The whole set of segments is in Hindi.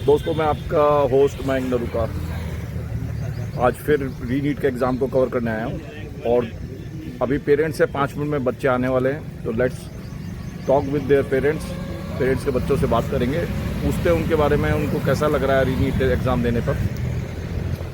दोस्तों, मैं आपका होस्ट मयंक नरूका आज फिर रीनीट के एग्ज़ाम को कवर करने आया हूँ और अभी पेरेंट्स से 5 मिनट में बच्चे आने वाले हैं। तो let's talk with their parents के बच्चों से बात करेंगे, पूछते हैं उनके बारे में, उनको कैसा लग रहा है रीनीट एग्ज़ाम देने पर।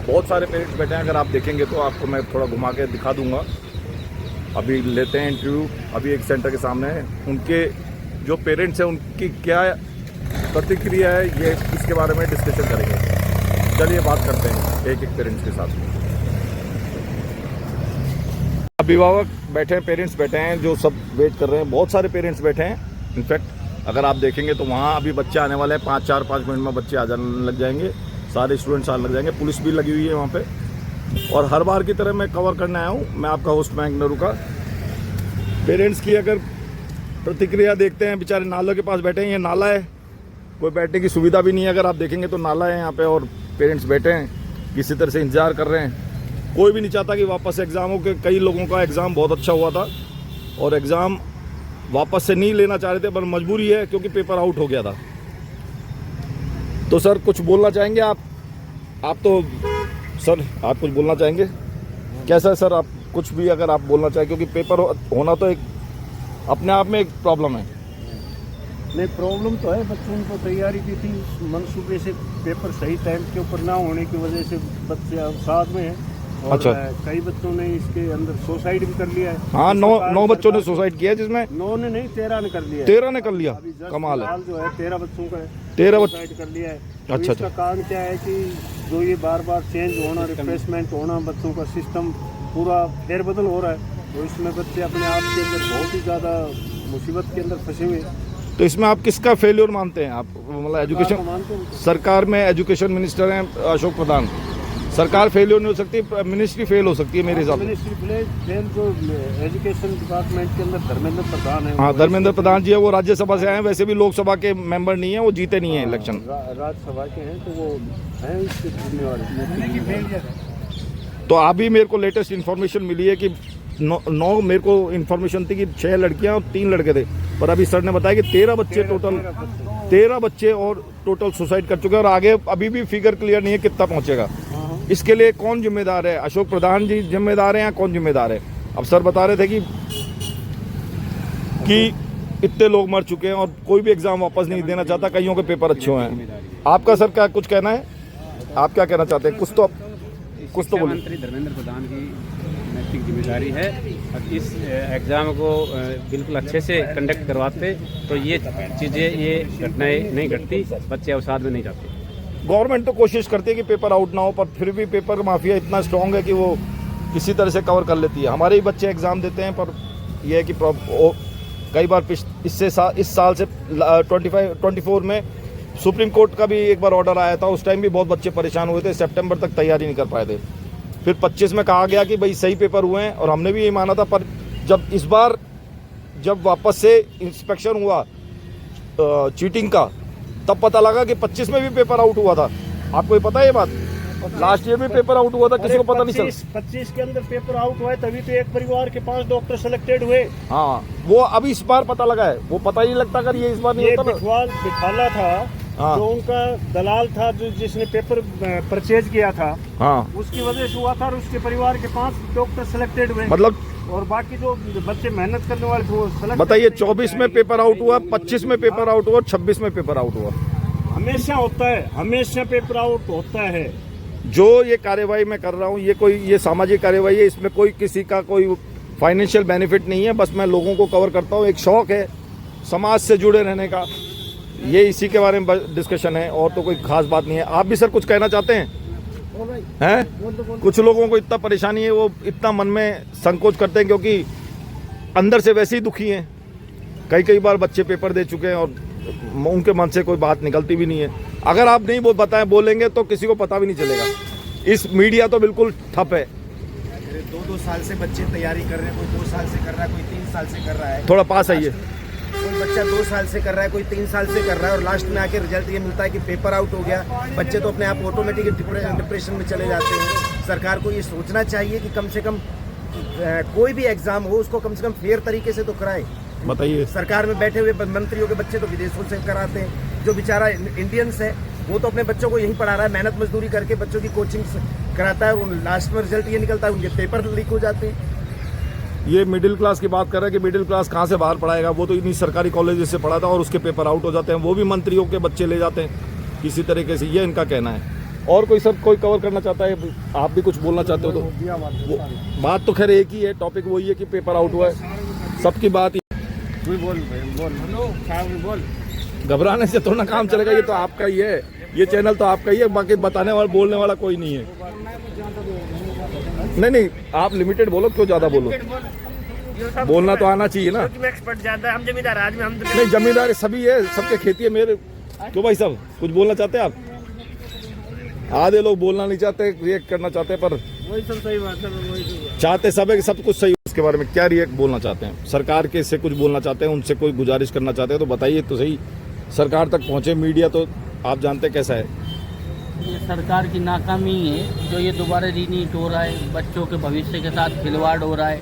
बहुत सारे पेरेंट्स बैठे हैं, अगर आप देखेंगे तो आपको मैं थोड़ा घुमा के दिखा दूँगा। अभी लेते हैं इंटरव्यू, अभी एक सेंटर के सामने है। उनके जो पेरेंट्स हैं उनकी क्या प्रतिक्रिया है, ये इसके बारे में डिस्कशन करेंगे। चलिए बात करते हैं एक एक पेरेंट्स के साथ। अभिभावक बैठे हैं, पेरेंट्स बैठे हैं जो सब वेट कर रहे हैं। बहुत सारे पेरेंट्स बैठे हैं। इनफैक्ट अगर आप देखेंगे तो वहाँ अभी बच्चे आने वाले हैं। 5 मिनट में बच्चे आ जाने लग जाएंगे, सारे स्टूडेंट्स आने लग जाएंगे। पुलिस भी लगी हुई है वहाँ पे। और हर बार की तरह मैं कवर करने आया हूँ। मैं आपका होस्ट मयंक नरूका। पेरेंट्स की अगर प्रतिक्रिया देखते हैं, बेचारे नालों के पास बैठे हैं। ये नाला है, कोई बैठने की सुविधा भी नहीं है। अगर आप देखेंगे तो नाला है यहाँ पे और पेरेंट्स बैठे हैं, किसी तरह से इंतजार कर रहे हैं। कोई भी नहीं चाहता कि वापस एग्ज़ाम हो। के कई लोगों का एग्ज़ाम बहुत अच्छा हुआ था और एग्ज़ाम वापस से नहीं लेना चाह रहे थे, पर मजबूरी है क्योंकि पेपर आउट हो गया था। तो सर कुछ बोलना चाहेंगे आप तो सर आप कुछ बोलना चाहेंगे? कैसा है सर, आप कुछ भी अगर आप बोलना चाहें, क्योंकि पेपर होना तो एक अपने आप में एक प्रॉब्लम है। नहीं, प्रॉब्लम तो है। बच्चों को तैयारी की थी मनसूबे से, पेपर सही टाइम के ऊपर ना होने की वजह से बच्चे अवसाद में हैं। और अच्छा। कई बच्चों ने इसके अंदर सुसाइड भी कर लिया है। हाँ, 9 बच्चों ने सुसाइड किया है, जिसमें 9 ने नहीं 13 ने कर लिया है। 13 ने कर लिया। अभी जस्ट कमाल है। फिलहाल जो है 13 बच्चों का 13 सुसाइड कर लिया है। अच्छा, तो इसका कारण क्या है कि जो ये बार बार चेंज होना, रिप्लेसमेंट होना, बच्चों का सिस्टम पूरा फेरबदल हो रहा है। तो इसमें बच्चे अपने आप के अंदर बहुत ही ज़्यादा मुसीबत के अंदर फंसे हुए। तो इसमें आप किसका फेल्योर मानते हैं? आप मतलब एजुकेशन, सरकार में एजुकेशन मिनिस्टर हैं अशोक प्रधान। सरकार फेल्योर नहीं हो सकती, मिनिस्ट्री फेल हो सकती है मेरे हिसाब से। मिनिस्ट्री फेल जो एजुकेशन डिपार्टमेंट के अंदर धर्मेंद्र प्रधान है। हाँ, धर्मेंद्र प्रधान जी है, वो राज्यसभा से आए हैं। वैसे भी लोकसभा के मेंबर नहीं है, वो जीते नहीं है इलेक्शन। राज्यसभा के हैं, तो वो हैं इसके जिम्मेवार। तो अभी मेरे को लेटेस्ट इन्फॉर्मेशन मिली है कि 9 मेरे को इन्फॉर्मेशन थी कि 6 लड़कियां और 3 लड़के थे, पर अभी सर ने बताया कि 13 बच्चे टोटल 13 बच्चे और टोटल सुसाइड कर चुके हैं। और आगे अभी भी फिगर क्लियर नहीं है कितना पहुंचेगा। इसके लिए कौन जिम्मेदार है? अशोक प्रधान जी जिम्मेदार हैं या कौन जिम्मेदार है? अब सर बता रहे थे कि इतने लोग मर चुके हैं और कोई भी एग्जाम वापस नहीं देना चाहता, कईयों के पेपर अच्छे हुए हैं। आपका सर क्या कुछ कहना है? आप क्या कहना चाहते हैं? कुछ तो बोलिए। मंत्री धर्मेंद्र प्रधान की नैतिक जिम्मेदारी है। और इस एग्ज़ाम को बिल्कुल अच्छे से कंडक्ट करवाते तो ये चीज़ें, ये घटनाएं नहीं घटती, बच्चे अवसाद में नहीं जाते। गवर्नमेंट तो कोशिश करती है कि पेपर आउट ना हो, पर फिर भी पेपर माफिया इतना स्ट्रांग है कि वो किसी तरह से कवर कर लेती है। हमारे ही बच्चे एग्ज़ाम देते हैं, पर यह है कि कई बार इस साल से 24 में सुप्रीम कोर्ट का भी एक बार ऑर्डर आया था। उस टाइम भी बहुत बच्चे परेशान हुए थे, सितंबर तक तैयारी नहीं कर पाए थे। फिर 25 में कहा गया कि भाई सही पेपर हुए हैं, और हमने भी ये माना था। पर इस बार जब वापस से इंस्पेक्शन हुआ चीटिंग का, तब पता लगा कि 25 में भी पेपर आउट हुआ था। आपको ये पता है ये बात? लास्ट ईयर भी पेपर आउट हुआ था, किसी को पता नहीं चला। 25 के अंदर पेपर आउट हुआ है, तभी तो एक परिवार के 5 डॉक्टर सेलेक्टेड हुए। हाँ, वो अभी इस बार पता लगा है। वो पता ही नहीं लगता अगर ये इस बार नहीं होता ना। बिठाला था। हाँ। जो उनका दलाल था, जो जिसने पेपर परचेज किया था, हाँ, उसकी वजह से हुआ था। और उसके परिवार के 5 डॉक्टर सेलेक्टेड हुए, मतलब, और बाकी जो बच्चे मेहनत करने वाले थे वो सेलेक्ट। बताइए, 24 में पेपर आउट हुआ, 25 में पेपर आउट हुआ, 26 में पेपर आउट हुआ। हमेशा होता है, हमेशा पेपर आउट होता है। जो ये कार्यवाही मैं कर रहा हूँ, ये सामाजिक कार्यवाही है। इसमें कोई किसी का कोई फाइनेंशियल बेनिफिट नहीं है। बस मैं लोगों को कवर करता हूँ, एक शौक है समाज से जुड़े रहने का। ये इसी के बारे में डिस्कशन है, और तो कोई खास बात नहीं है। आप भी सर कुछ कहना चाहते हैं? कुछ लोगों को इतना परेशानी है, वो इतना मन में संकोच करते हैं क्योंकि अंदर से वैसे ही दुखी हैं। कई बार बच्चे पेपर दे चुके हैं और उनके मन से कोई बात निकलती भी नहीं है। अगर आप नहीं बोलेंगे तो किसी को पता भी नहीं चलेगा। इस मीडिया तो बिल्कुल ठप है। 2 साल से बच्चे तैयारी कर रहे हैं, कोई 2 साल से कर रहा है, कोई 3 साल से कर रहा है। थोड़ा पास आइए। कोई बच्चा 2 साल से कर रहा है, कोई 3 साल से कर रहा है, और लास्ट में आके रिजल्ट ये मिलता है कि पेपर आउट हो गया। बच्चे तो अपने आप ऑटोमेटिक डिप्रेशन में चले जाते हैं। सरकार को ये सोचना चाहिए कि कम से कम कोई भी एग्जाम हो उसको कम से कम फेयर तरीके से तो कराए। बताइए। सरकार में बैठे हुए मंत्रियों के बच्चे तो विदेशों से कराते हैं, जो बेचारा इंडियंस है वो तो अपने बच्चों को यहीं पढ़ा रहा है, मेहनत मजदूरी करके बच्चों की कोचिंग कराता है, और लास्ट में रिजल्ट ये निकलता है, उनके पेपर लीक हो जाते हैं। ये मिडिल क्लास की बात कर रहे हैं कि मिडिल क्लास कहाँ से बाहर पढ़ाएगा, वो तो इन्हीं सरकारी कॉलेज से पढ़ा था और उसके पेपर आउट हो जाते हैं, वो भी मंत्रियों के बच्चे ले जाते हैं किसी तरीके से, ये इनका कहना है। और कोई सब कोई कवर करना चाहता है, आप भी कुछ बोलना चाहते हो तो बात तो खैर एक ही है, टॉपिक वही है कि पेपर आउट हुआ है, सबकी बात बोल घबराने से थोड़ा काम चलेगा, ये तो आपका ही है, ये चैनल तो आपका ही है, बाकी बताने वाला बोलने वाला कोई नहीं है। नहीं आप लिमिटेड बोलो, क्यों ज्यादा बोलो, बोलना तो आना चाहिए ना। एक्सपर्ट ज्यादा, हम जमींदार आदमी, हम नहीं जमींदार सभी है, सबके खेती है मेरे। क्यों भाई साहब कुछ बोलना चाहते हैं आप? आधे लोग बोलना नहीं चाहते, रिएक्ट करना चाहते हैं, पर वही सब सही बात है, चाहते सब है कि सब कुछ सही। उसके बारे में क्या रिएक्ट बोलना चाहते हैं? सरकार के से कुछ बोलना चाहते हैं, उनसे कोई गुजारिश करना चाहते हैं तो बताइए तो सही, सरकार तक पहुंचे। मीडिया तो आप जानते हैं कैसा है, ये सरकार की नाकामी है जो ये दोबारा रीनीट हो रहा है, बच्चों के भविष्य के साथ खिलवाड़ हो रहा है।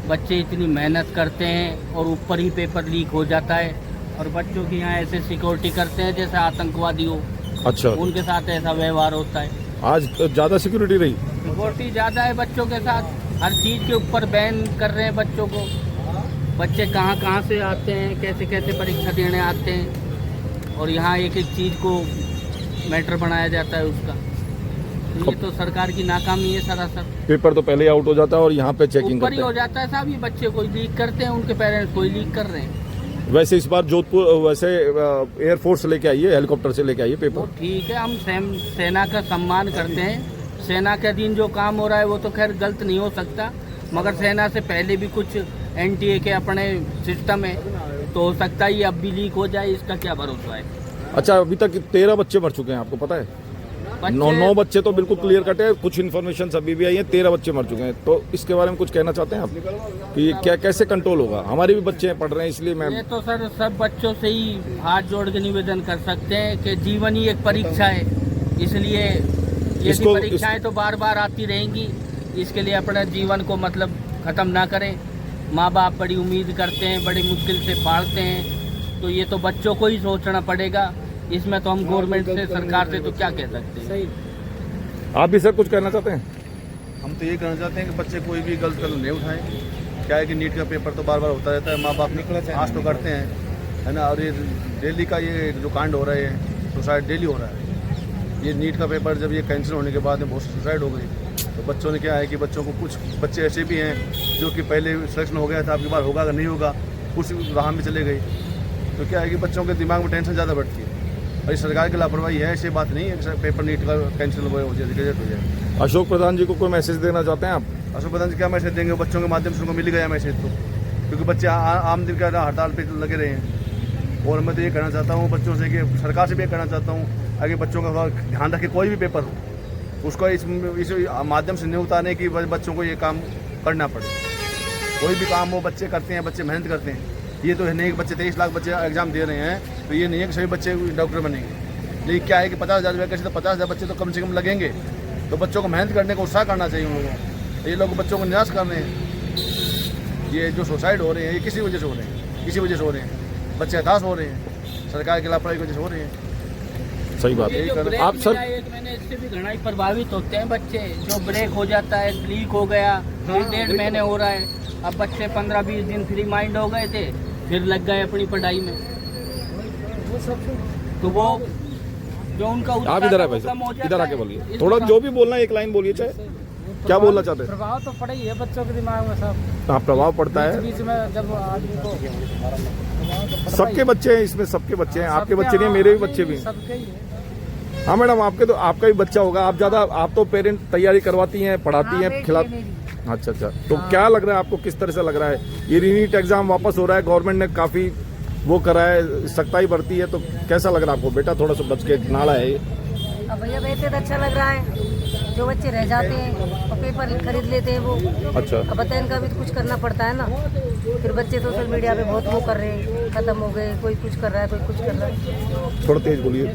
बच्चे इतनी मेहनत करते हैं और ऊपर ही पेपर लीक हो जाता है, और बच्चों की यहाँ ऐसे सिक्योरिटी करते हैं जैसे आतंकवादी हो, अच्छा उनके साथ ऐसा व्यवहार होता है। आज ज्यादा सिक्योरिटी रही, सिक्योरिटी ज़्यादा है बच्चों के साथ, हर चीज़ के ऊपर बैन कर रहे हैं बच्चों को। बच्चे कहाँ से आते हैं, कैसे कैसे परीक्षा देने आते हैं, और यहाँ एक एक चीज़ को मैटर बनाया जाता है उसका। तो ये तो सरकार की नाकामी है सरासर। पेपर तो पहले आउट हो जाता है और यहाँ पे चेकिंग ऊपर ही करते हो हैं। जाता है साहब, ये बच्चे कोई लीक करते हैं, उनके पेरेंट्स कोई लीक कर रहे हैं। वैसे इस बार जोधपुर वैसे एयरफोर्स लेके आई है, हेलीकॉप्टर से लेके आई है वो पेपर। ठीक है, हम सेना का सम्मान करते हैं। सेना के अधीन जो काम हो रहा है वो तो खैर गलत नहीं हो सकता, मगर सेना से पहले भी कुछ NTA के अपने सिस्टम है, तो हो सकता है ये अब भी लीक हो जाए, इसका क्या भरोसा है। अच्छा अभी तक 13 बच्चे मर चुके हैं, आपको पता है? 9 बच्चे तो बिल्कुल क्लियर कट है, कुछ इन्फॉर्मेशन अभी भी आई है, 13 बच्चे मर चुके हैं। तो इसके बारे में कुछ कहना चाहते हैं आप कि क्या कैसे कंट्रोल होगा? हमारे भी बच्चे पढ़ रहे हैं, इसलिए मैं ये तो सर सब बच्चों से ही हाथ जोड़ के निवेदन कर सकते हैं कि जीवन ही एक परीक्षा है, इसलिए ये परीक्षाएं तो बार बार आती रहेंगी, इसके लिए अपने जीवन को मतलब ख़त्म ना करें। माँ बाप बड़ी उम्मीद करते हैं, बड़ी मुश्किल से पालते हैं, तो ये तो बच्चों को ही सोचना पड़ेगा। इसमें तो हम गवर्नमेंट से, सरकार से तो क्या कह सकते हैं। आप भी सर कुछ कहना चाहते हैं? हम तो ये कहना चाहते हैं कि बच्चे कोई भी गलत कदम नहीं उठाएं। क्या है कि नीट का पेपर तो बार बार होता रहता है, माँ बाप आस तो करते हैं, है ना। और ये डेली का ये जो कांड हो रहा है, सुसाइड डेली हो रहा है। ये नीट का पेपर जब ये कैंसिल होने के बाद में बहुत सुसाइड हो गई, तो बच्चों ने क्या है कि बच्चों को कुछ बच्चे ऐसे भी हैं जो कि पहले सिलेक्शन हो गया था, आपकी बार होगा अगर नहीं होगा, उस राह में चले गए। तो क्या है कि बच्चों के दिमाग में टेंशन ज़्यादा बढ़ती है, और ये सरकार की लापरवाही है। ऐसी बात नहीं है कि पेपर नीट का कैंसिल हो जाए, रिजल्ट हो जाए। अशोक प्रधान जी को कोई मैसेज देना चाहते हैं आप? अशोक प्रधान जी क्या मैसेज देंगे? बच्चों के माध्यम से उनको मिल गया मैसेज तो, क्योंकि बच्चे आम दिन का हड़ताल पे लगे रहे हैं। और मैं तो ये कहना चाहता हूँ बच्चों से कि सरकार से भी कहना चाहता हूँ, आगे बच्चों का ध्यान रखे, कोई भी पेपर हो उसको इस माध्यम से नहीं उतारने की बच्चों को ये काम करना पड़े। कोई भी काम हो बच्चे करते हैं, बच्चे मेहनत करते हैं। ये तो है नहीं कि बच्चे 23 लाख बच्चे एग्जाम दे रहे हैं, तो ये नहीं है कि सभी बच्चे डॉक्टर बनेंगे। लेकिन क्या है कि 50,000 वैकेंसी, तो 50,000 बच्चे तो कम से कम लगेंगे। तो बच्चों को मेहनत करने का उत्साह करना चाहिए उन लोगों को। ये लोग बच्चों को निराश कर रहे हैं। ये जो सुसाइड हो रहे हैं ये किसी वजह से हो रहे हैं, किसी वजह से हो रहे हैं। बच्चे हताश हो रहे हैं, सरकार की लापरवाही की वजह से हो रहे हैं। सही बात ये जो है। ब्रेक आप सर मिला 1 महीने, इससे भी घना ही प्रभावित होते हैं बच्चे। जो ब्रेक हो जाता है, लीक हो गया, फिर 1.5 महीने हो रहा है। अब बच्चे 15-20 दिन फ्री माइंड हो गए थे, फिर लग गए अपनी पढ़ाई में। तो वो जो उनका आप इधर है भाई कम हो साहब, जाता इधर आके है। बोलिए, इस थोड़ा प्रकार- जो भी बोलना है एक लाइन बोलिए, चाहे क्या बोलना चाहते हैं। प्रभाव तो पड़ा ही है बच्चों के दिमाग में सब। हाँ प्रभाव पड़ता है, बीच में जब आदमी को सबके बच्चे हैं इसमें, सबके बच्चे हैं। आपके बच्चे नहीं, मेरे भी बच्चे भी हैं। सबके ही है। हाँ मैडम, आपके तो आपका भी बच्चा होगा। आप ज्यादा, आप तो पेरेंट तैयारी करवाती हैं, पढ़ाती हैं, खिलाती। अच्छा, तो क्या लग रहा है आपको, किस तरह से लग रहा है? ये रीनीट एग्जाम वापस हो रहा है, गवर्नमेंट ने काफी वो करा है, सख्ताई बढ़ती है, तो कैसा लग रहा है आपको? बेटा थोड़ा सा बच के नाला है ये। अब भैया वैसे तो अच्छा लग रहा है, जो बच्चे रह जाते हैं और पेपर खरीद लेते हैं वो। अच्छा, अब पता इनका भी तो कुछ करना पड़ता है ना। फिर बच्चे सोशल मीडिया पे बहुत वो कर रहे हैं, खत्म हो गए, कोई कुछ कर रहा है, कोई कुछ कर रहा है। थोड़ा तेज बोलिए।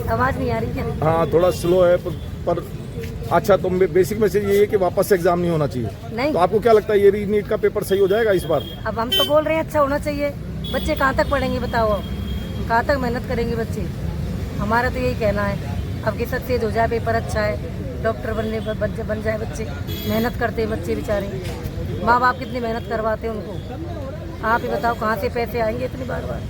आवाज़ नहीं आ रही क्या? हाँ थोड़ा स्लो है, पर अच्छा, तो बेसिक मैसेज ये है कि वापस से एग्जाम नहीं होना चाहिए। नहीं, तो आपको क्या लगता है ये रीनीट का पेपर सही हो जाएगा इस बार? अब हम तो बोल रहे हैं अच्छा होना चाहिए। बच्चे कहाँ तक पढ़ेंगे बताओ, कहाँ तक मेहनत करेंगे बच्चे? हमारा तो यही कहना है अब कि सक्सेस हो जाए, पेपर अच्छा है, डॉक्टर बन जाए बच्चे, मेहनत करते हैं बच्चे बेचारे, माँ बाप कितनी मेहनत करवाते हैं उनको, आप ही बताओ कहाँ से पैसे आएंगे इतनी बार बार।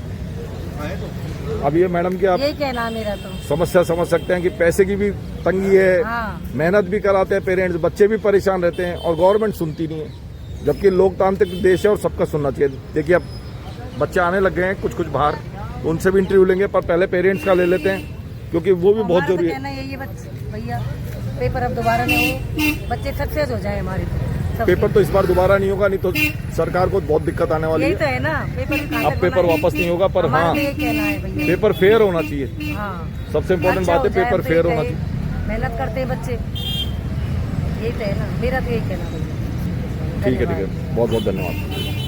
अब ये मैडम की आप यही कहना है मेरा तो। समस्या समझ सकते हैं कि पैसे की भी तंगी है, हाँ। मेहनत भी कराते हैं पेरेंट्स, बच्चे भी परेशान रहते हैं और गवर्नमेंट सुनती नहीं है, जबकि लोकतांत्रिक देश है और सबका सुनना चाहिए। देखिए अब बच्चे आने लग गए हैं कुछ बाहर, तो उनसे भी इंटरव्यू लेंगे, पर पहले पेरेंट्स का ले लेते हैं क्योंकि वो भी बहुत जरूरी है। कहना यही है भैया, पेपर अब दोबारा नहीं हो, बच्चे सक्सेस हो जाए हमारे तो। पेपर तो इस बार दोबारा नहीं होगा, नहीं तो सरकार को बहुत दिक्कत आने वाली यही तो है। है ना, अब पेपर वापस नहीं होगा, पर हाँ कहना है भैया, पेपर फेयर होना चाहिए। हाँ सबसे इम्पोर्टेंट बात है पेपर फेयर होना चाहिए। मेहनत करते हैं बच्चे, यही तो है ना, मेरा तो यही कहना है भैया। ठीक है, बहुत बहुत धन्यवाद।